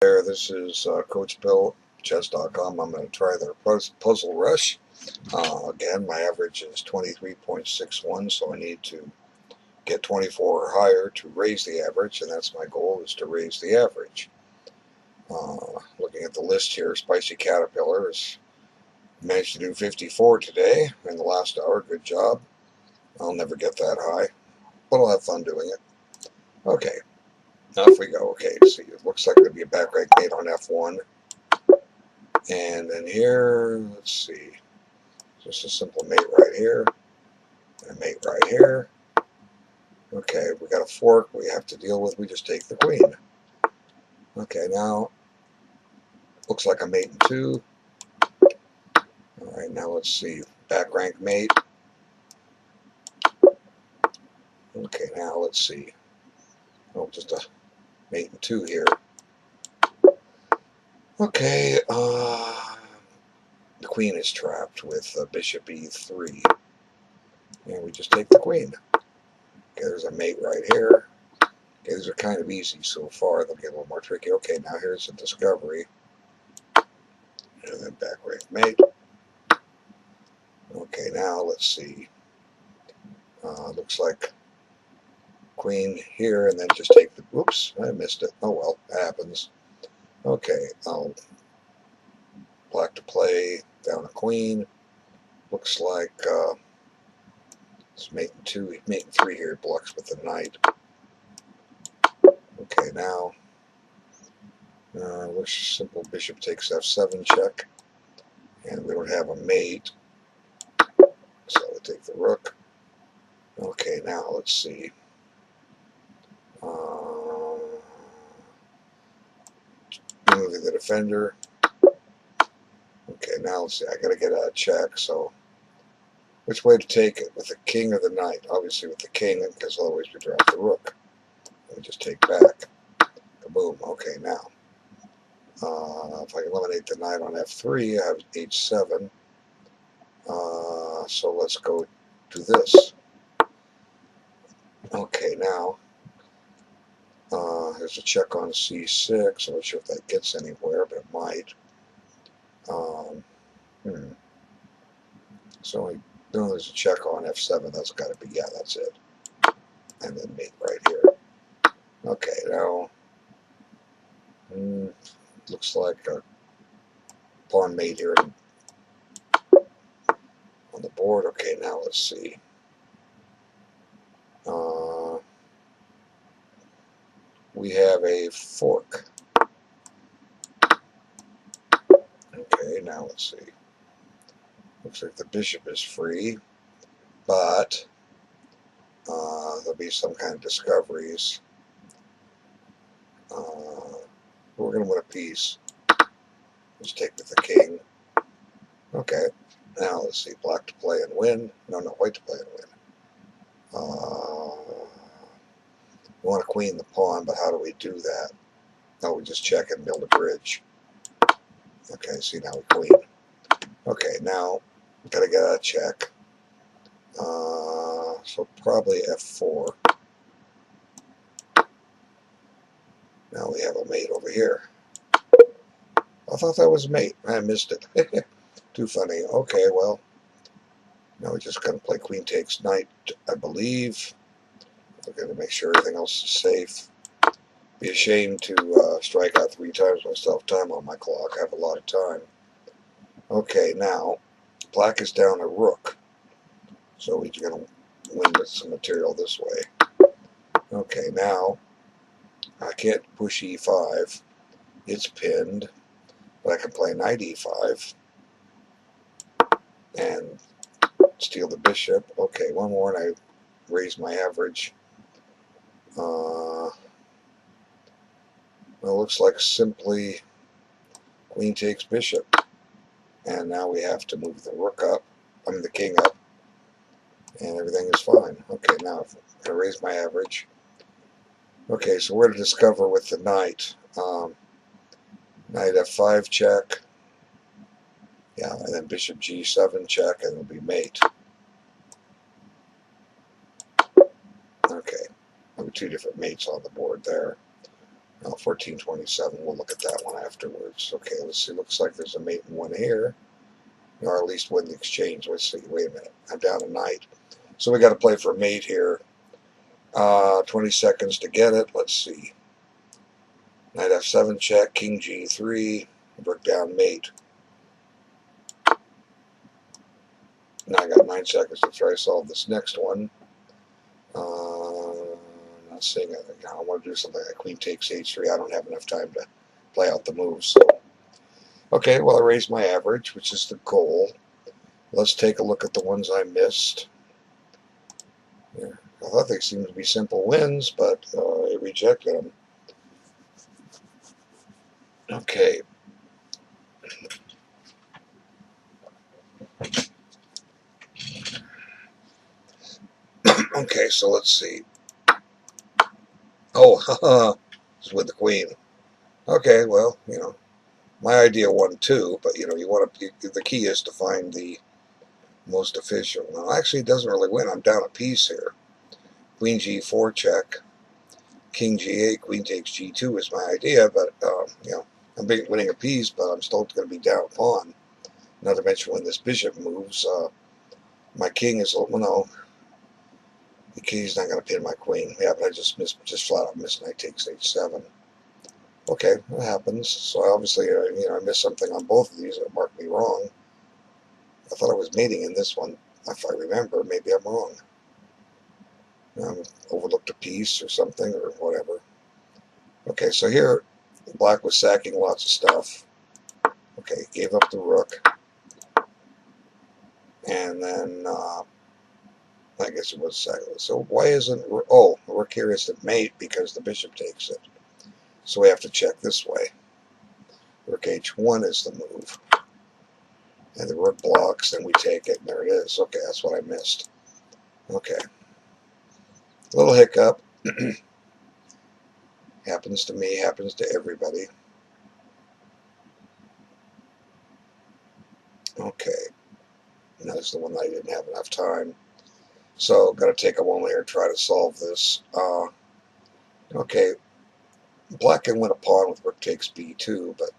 There, this is Coach Bill, chess.com. I'm going to try their Puzzle Rush. Again, my average is 23.61, so I need to get 24 or higher to raise the average, and that's my goal, is to raise the average. Looking at the list here, Spicy Caterpillar has managed to do 54 today in the last hour. Good job. I'll never get that high, but I'll have fun doing it. Okay. Off we go. Okay, see, it looks like there'll be a back rank mate on F1. And then here, let's see, just a simple mate right here, and a mate right here. Okay, we got a fork we have to deal with. We just take the queen. Okay, now, looks like a mate in 2. Alright, now let's see, back rank mate. Okay, now let's see. Oh, just a mate in 2 here. Okay, the queen is trapped with bishop e3. And we just take the queen. Okay, there's a mate right here. Okay, these are kind of easy so far. They'll get a little more tricky. Okay, now here's a discovery. And then back rank mate. Okay, now let's see. Looks like queen here, and then just take the... Oops, I missed it. Oh well, that happens. Okay, I'll black to play down a queen. Looks like it's mate in 2, mate in 3 here. Blocks with the knight. Okay, now looks simple. Bishop takes f7 check, and we don't have a mate, so we take the rook. Okay, now let's see. Moving the defender. Okay, now let's see. I gotta get a check. So, which way to take it? With the king or the knight? Obviously with the king, because otherwise we drop the rook. We just take back. Kaboom. Okay, now. If I can eliminate the knight on f3, I have h7. So let's go do this. Okay, now. There's a check on c6. I'm not sure if that gets anywhere, but it might. So there's a check on f7. That's got to be, yeah, that's it. And then mate right here. Okay, now looks like a pawn mate here on the board. Okay, now let's see. We have a fork. Okay, now let's see. Looks like the bishop is free, but there'll be some kind of discoveries. We're going to win a piece. Let's take with the king. Okay, now let's see. Black to play and win. No, white to play and win. We want to queen the pawn, but how do we do that? No, we just check and build a bridge. Okay, see, now we queen. Okay, now we've got to get a check. So probably f4. Now we have a mate over here. I thought that was mate. I missed it. Too funny. Okay, well, now we're just going to play queen takes knight, I believe. We're going to make sure everything else is safe. Be ashamed to strike out 3 times when I still have time on my clock. I have a lot of time. Okay, now, black is down a rook. So we're going to win with some material this way. Okay, now, I can't push e5. It's pinned. But I can play knight e5. And steal the bishop. Okay, one more and I raise my average. Well, it looks like simply queen takes bishop. And now we have to move the rook up. I mean the king up. And everything is fine. Okay, now I'm going to raise my average. Okay, so we're to discover with the knight. Knight f5 check. Yeah, and then bishop g7 check, and it'll be mate. Okay, there were 2 different mates on the board there. 1427. We'll look at that one afterwards. Okay, let's see. Looks like there's a mate in one here, or at least win the exchange. Let's see. Wait a minute. I'm down a knight, so we got to play for a mate here. 20 seconds to get it. Let's see. Knight f7 check. King g3. Rook down mate. Now I got 9 seconds to try to solve this next one. Not seeing it. I want to do something like queen takes h3. I don't have enough time to play out the moves. So. Okay, well I raised my average, which is the goal. Let's take a look at the ones I missed. Yeah, I thought they seemed to be simple wins, but it rejected them. Okay. Okay, so let's see. Oh, haha, it's with the queen. Okay, well, my idea won too, but you want to. The key is to find the most efficient. Well, actually, it doesn't really win. I'm down a piece here. Queen g4 check. King g8. Queen takes g2 is my idea, but I'm winning a piece, but I'm still going to be down a pawn. Not to mention when this bishop moves, my king is the king's not going to pin my queen. Yeah, but I just flat out missed knight takes h7. Okay, that happens. So obviously, I missed something on both of these. It marked me wrong. I thought I was mating in this one. If I remember, maybe I'm wrong. I overlooked a piece or something or whatever. Okay, so here, black was sacking lots of stuff. Okay, gave up the rook. And then, I guess it was sacking. So why isn't, oh, rook here is the mate because the bishop takes it. So we have to check this way. Rook h1 is the move. And the rook blocks, and we take it, and there it is. Okay, that's what I missed. Okay. A little hiccup. Happens to me, happens to everybody. Okay. And that's the one that I didn't have enough time. So, got to take a moment here and try to solve this. Okay. Black can win a pawn with rook takes b2, but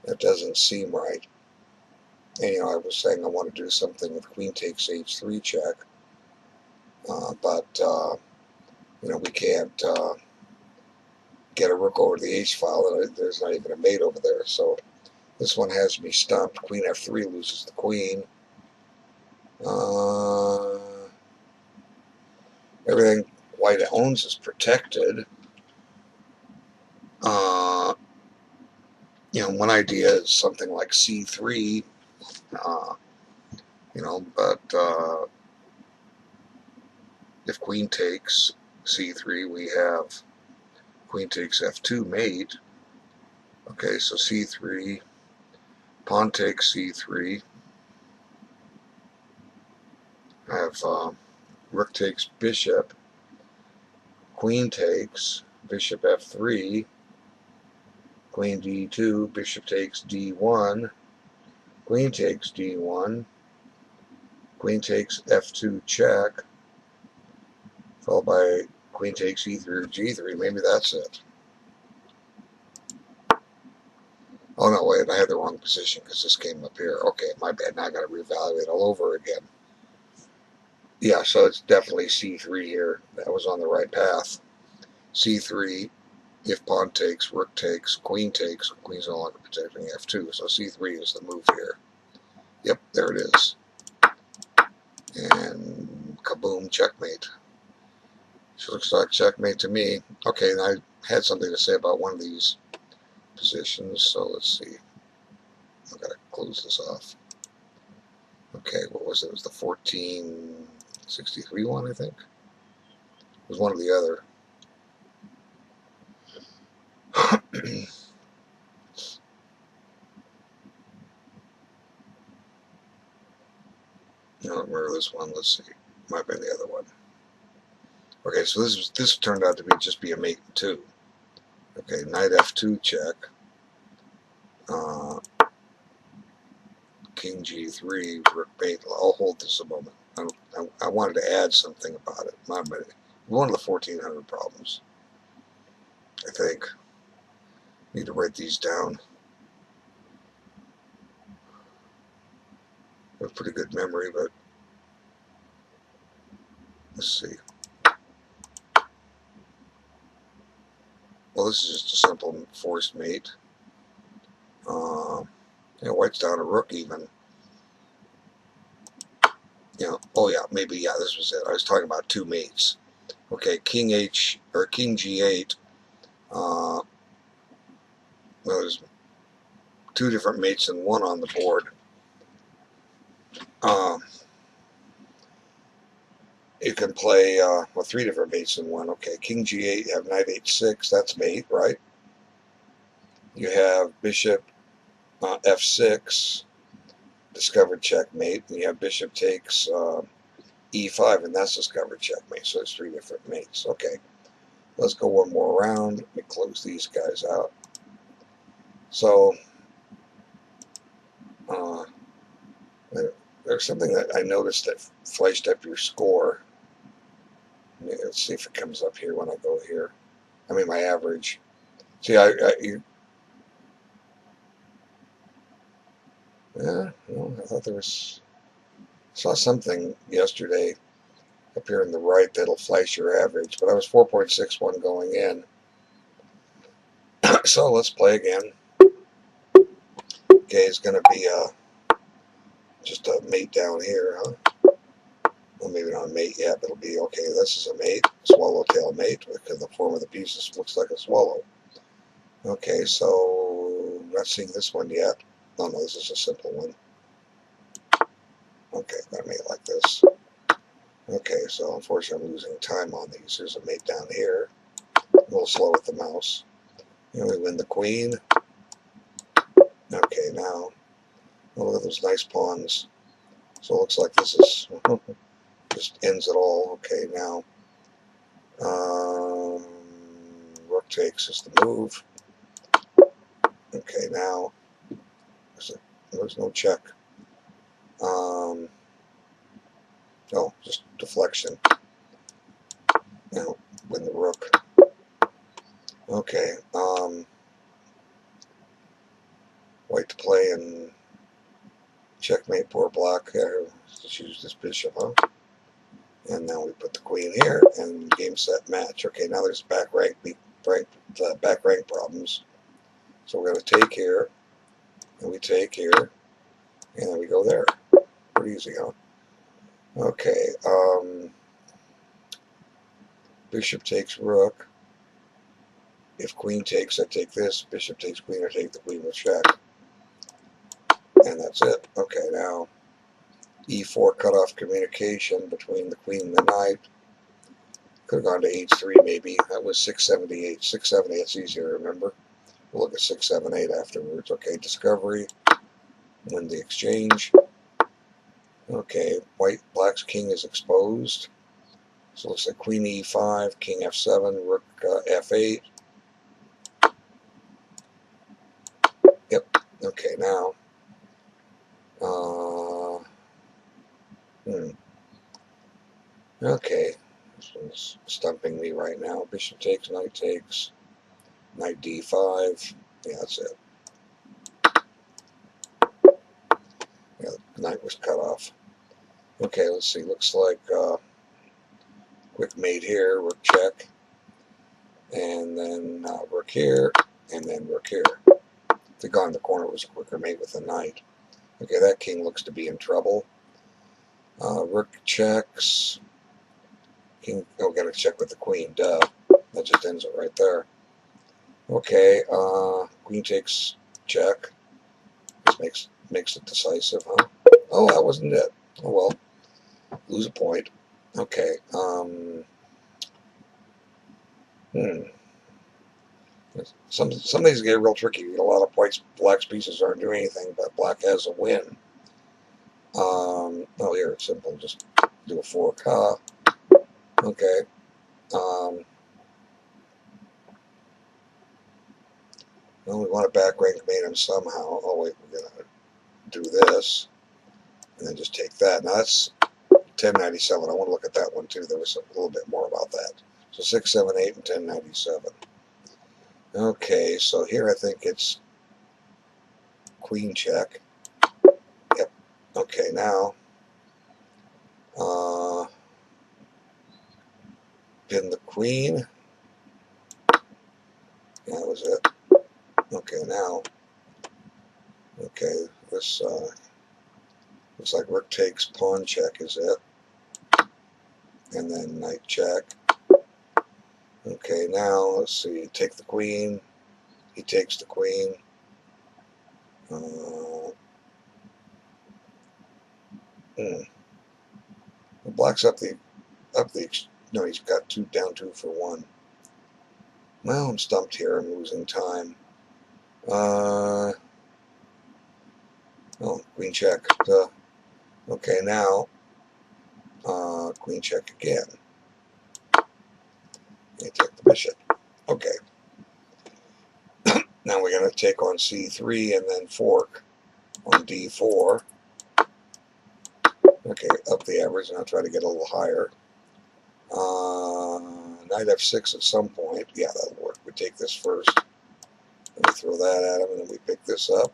that doesn't seem right. And, I was saying I want to do something with queen takes h3 check. But we can't get a rook over the h file, and there's not even a mate over there. So this one has me stumped. Queen f3 loses the queen. Everything white owns is protected. One idea is something like c3. But if queen takes c3, we have queen takes f2 mate. Okay, so c3, pawn takes c3. I have rook takes bishop, queen takes, bishop f3, queen d2, bishop takes d1, queen takes d1, queen takes f2 check, followed by queen takes e3 or g3. Maybe that's it. Oh no, wait, I had the wrong position because this came up here. Okay, my bad. Now I got to reevaluate all over again. Yeah, so it's definitely c3 here. That was on the right path. c3, if pawn takes, rook takes, queen's no longer protecting f2, so c3 is the move here. Yep, there it is. And kaboom, checkmate. She looks like checkmate to me. Okay, and I had something to say about one of these positions, so let's see. I've got to close this off. Okay, what was it? It was the 1463 one, I think. It was one or the other. I don't remember this one. Let's see. Might have been the other one. Okay, so this turned out to just be a mate in 2. Okay, knight f2 check. King g3, rook mate. I'll hold this a moment. I wanted to add something about it. One of the 1400 problems. I think. Need to write these down. I have pretty good memory, but let's see. Well, this is just a simple forced mate. White's down a rook even. Oh yeah, maybe, yeah, this was it. I was talking about two mates. Okay, King H, or King G8. Well, there's two different mates and one on the board. You can play, well, three different mates in one. Okay, King G8, you have Knight H6, that's mate, right? You have Bishop F6, discovered checkmate, and you have Bishop takes E5, and that's discovered checkmate, so it's three different mates. Okay, let's go one more round. Let me close these guys out. So, there's something that I noticed that flashed up your score. Let's see if it comes up here when I go here. I mean, my average. See, yeah, well, I thought there was, saw something yesterday up here on the right that'll flash your average, but I was 4.61 going in. So let's play again. Okay, it's going to be just a mate down here, huh? Well, maybe not a mate yet, but it'll be okay. This is a mate, swallowtail mate, because the form of the pieces looks like a swallow. Okay, so not seeing this one yet. Oh no, this is a simple one. Okay, I'm going to make it like this. Okay, so unfortunately I'm losing time on these. There's a mate down here. A little slow with the mouse. And we win the queen. Okay, now, oh, look at those nice pawns. So it looks like this is, just ends it all. Okay, now, rook takes is the move. Okay, now, there's no check. Oh, just deflection. Now, win the rook. Okay, white to play and checkmate poor black. Let's use this bishop, huh? And now we put the queen here, and game, set, match. Okay, now there's back rank problems. So we're going to take here, and we take here, and then we go there. Pretty easy, huh? Okay, bishop takes rook. If queen takes, I take this. Bishop takes queen, I take the queen with check. And that's it. Okay, now E4 cut off communication between the queen and the knight. Could have gone to H3 maybe. That was 678. 678, it's easier to remember. We'll look at 678 afterwards. Okay, discovery. Win the exchange. Okay, black's king is exposed. So it looks like queen E5, king F7, rook F8. Yep. Okay, now. Okay. This one's stumping me right now. Bishop takes, knight D5. Yeah, that's it. Yeah, the knight was cut off. Okay, let's see. Looks like quick mate here, rook check, and then rook here, and then rook here. The guy in the corner was a quicker mate with a knight. Okay, that king looks to be in trouble. Rook checks. King, oh, got to check with the queen. Duh. That just ends it right there. Okay, queen takes check. This makes it decisive, huh? Oh, that wasn't it. Oh well. Lose a point. Okay. Some of these get real tricky. You get a lot of black's pieces aren't doing anything, but black has a win. Oh, here it's simple. Just do a fork. Okay. Well, we want to back rank mate him somehow. Oh wait, we're gonna do this, and then just take that. Now that's 1097. I want to look at that one too. There was a little bit more about that. So 6, 7, 8, and 1097. Okay, so here I think it's queen check. Yep. Okay, now pin the queen. That was it. Okay, now, okay, this looks like rook takes, pawn check is it, and then knight check. Okay, now let's see. Take the queen. He takes the queen. It blocks up the No, he's got two down, two for one. Well, I'm stumped here. I'm losing time. Oh, queen check. Okay, now queen check again. They take the bishop. Okay. Now we're going to take on c3 and then fork on d4. Okay, up the average, and I'll try to get a little higher. Knight f6 at some point. Yeah, that'll work. We take this first. Then we throw that at him, and then we pick this up.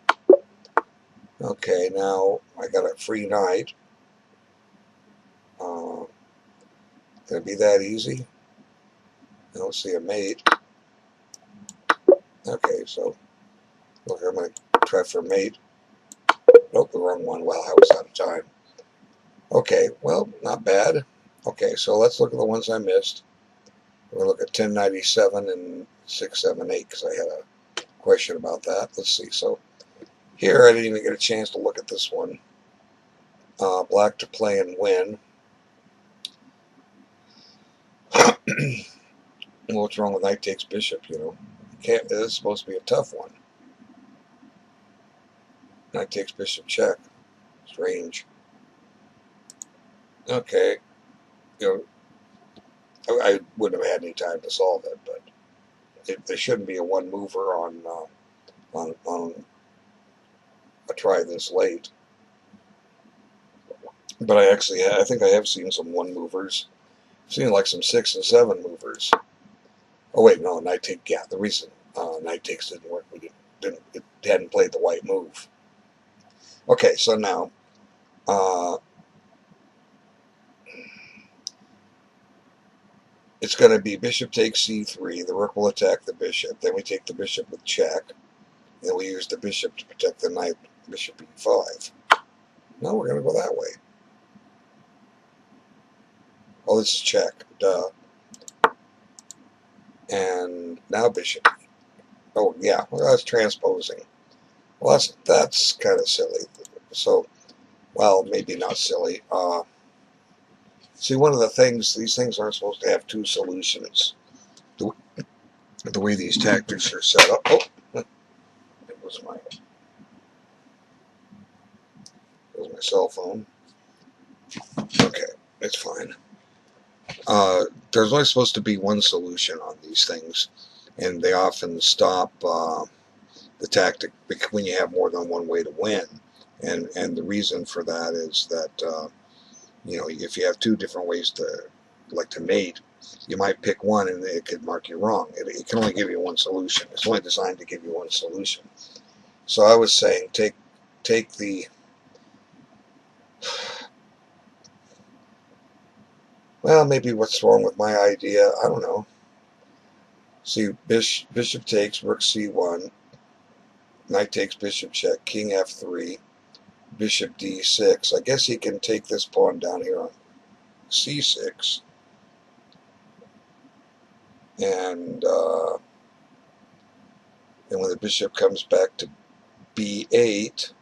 Okay, now I got a free knight. Can it be that easy? I don't see a mate. Okay, so look, I'm going to try for mate. Nope, the wrong one. Well, I was out of time. Okay, well, not bad. Okay, so let's look at the ones I missed. We're going to look at 1097 and 678 because I had a question about that. Let's see. So here I didn't even get a chance to look at this one. Black to play and win. Well, what's wrong with knight takes bishop, you know? This is supposed to be a tough one. Knight takes bishop check. Strange. Okay. You know, I wouldn't have had any time to solve it, but there shouldn't be a one mover on a try this late. But I think I have seen some one movers. I've seen like some 6 and 7 movers. Oh wait, no, knight take. Yeah, the reason knight takes didn't work, it hadn't played the white move. Okay, so now it's going to be bishop takes c3. The rook will attack the bishop. Then we take the bishop with check. Then we use the bishop to protect the knight. Bishop e5. No, we're going to go that way. Oh, this is check. Duh. And now bishop. Oh, yeah. Well, that's transposing. Well, that's kind of silly. So, well, maybe not silly. See, one of the things, these things aren't supposed to have two solutions. The way these tactics are set up. Oh, it was my cell phone. Okay, it's fine. There's only supposed to be one solution on these things, and they often stop the tactic when you have more than one way to win. And the reason for that is that you know, if you have two different ways to mate, you might pick one and it could mark you wrong. It can only give you one solution. It's only designed to give you one solution. So I was saying take the well, maybe what's wrong with my idea, I don't know. See, bishop takes, rook c1, knight takes bishop check, king f3, bishop d6. I guess he can take this pawn down here on c6. And when the bishop comes back to b8,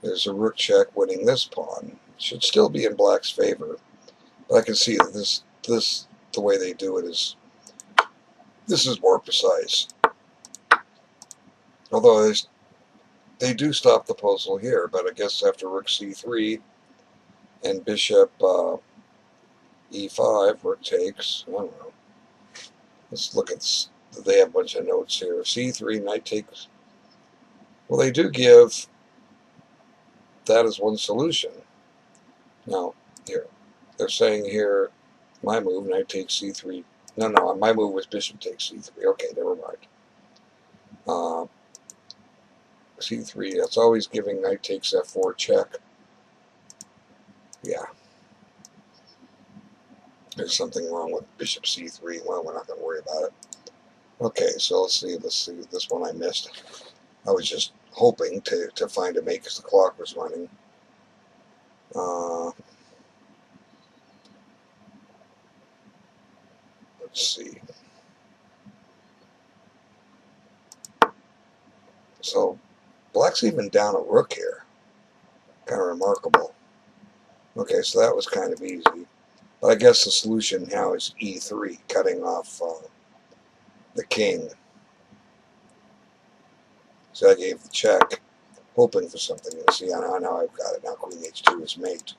there's a rook check winning this pawn. It should still be in black's favor. But I can see that this the way they do it is more precise. Although they do stop the puzzle here, but I guess after rook c3 and bishop e5, rook takes, I don't know. Let's look at, they have a bunch of notes here. c3, knight takes. Well, they do give that as one solution. Now, here, they're saying here, my move, knight takes c3. No, my move was bishop takes c3. Okay, never mind. Uh, C3, that's always giving knight takes F4 check. Yeah. There's something wrong with bishop C3. Well, we're not going to worry about it. Okay, so let's see this one I missed. I was just hoping to find a mate because the clock was running. Let's see. So black's even down a rook here. Kind of remarkable. Okay, so that was kind of easy. But I guess the solution now is E3, cutting off the king. So I gave the check, hoping for something. You see, now I've got it. Now queen H2 is mate.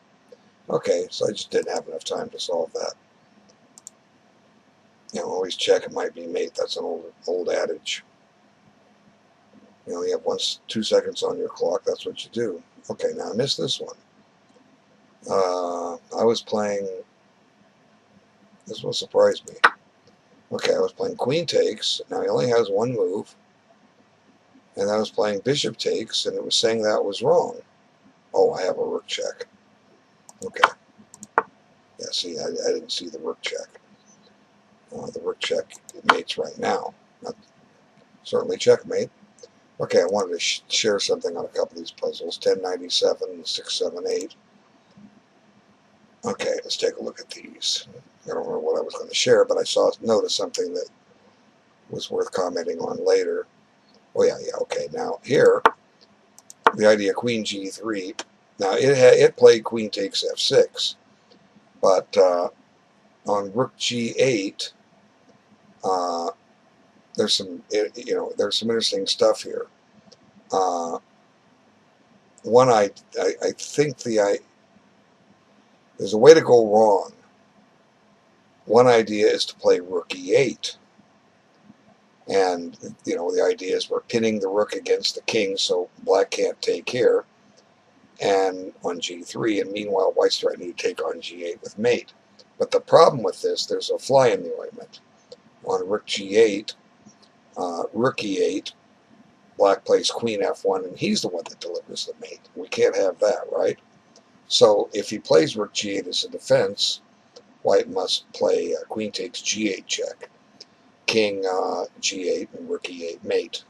Okay, so I just didn't have enough time to solve that. Always check, it might be mate. That's an old adage. You only have 2 seconds on your clock. That's what you do. Okay, now I missed this one. I was playing. This will surprise me. Okay, I was playing queen takes. Now he only has one move. And I was playing bishop takes, and it was saying that was wrong. Oh, I have a rook check. Okay. Yeah, see, I didn't see the rook check. The rook check mates right now. Certainly checkmate. Okay, I wanted to share something on a couple of these puzzles. 1097, 678. Okay, let's take a look at these. I don't remember what I was going to share, but I noticed something that was worth commenting on later. Oh yeah, okay. Now here, the idea queen G3. Now it played queen takes F6, but on rook G8, there's some there's some interesting stuff here. One I think there's a way to go wrong. One idea is to play rook E8. And, the idea is we're pinning the rook against the king so black can't take here. And on G3, and meanwhile white's threatening to take on G8 with mate. But the problem with this, there's a fly in the ointment. On rook G8, rook E8, black plays queen F1, and he's the one that delivers the mate. We can't have that, right? So if he plays rook G8 as a defense, white must play queen takes G8 check, king G8, and rook E8 mate.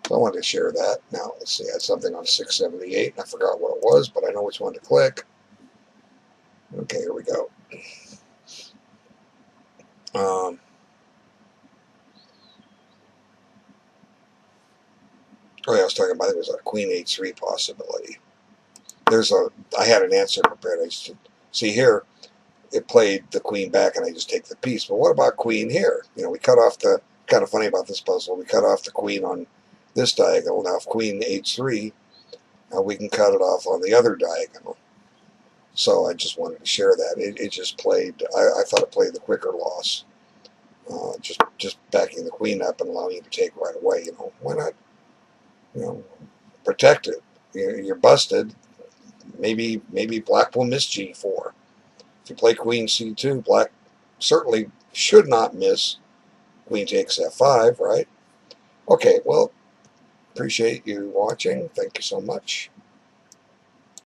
So I wanted to share that. Now, let's see, I had something on 678. I forgot what it was, but I know which one to click. Okay, here we go. Oh yeah, I was talking about, it was a queen H3 possibility. I had an answer prepared. I just, see here, it played the queen back and I just take the piece. But what about queen here? We cut off kind of funny about this puzzle, we cut off the queen on this diagonal. Now if queen H3, we can cut it off on the other diagonal. So I just wanted to share that. It just played, I thought it played the quicker loss. Just backing the queen up and allowing you to take right away. Why not, protect it. You're busted. Maybe black will miss G4. If you play queen C2, black certainly should not miss queen takes F5, right? Okay, well, appreciate you watching. Thank you so much.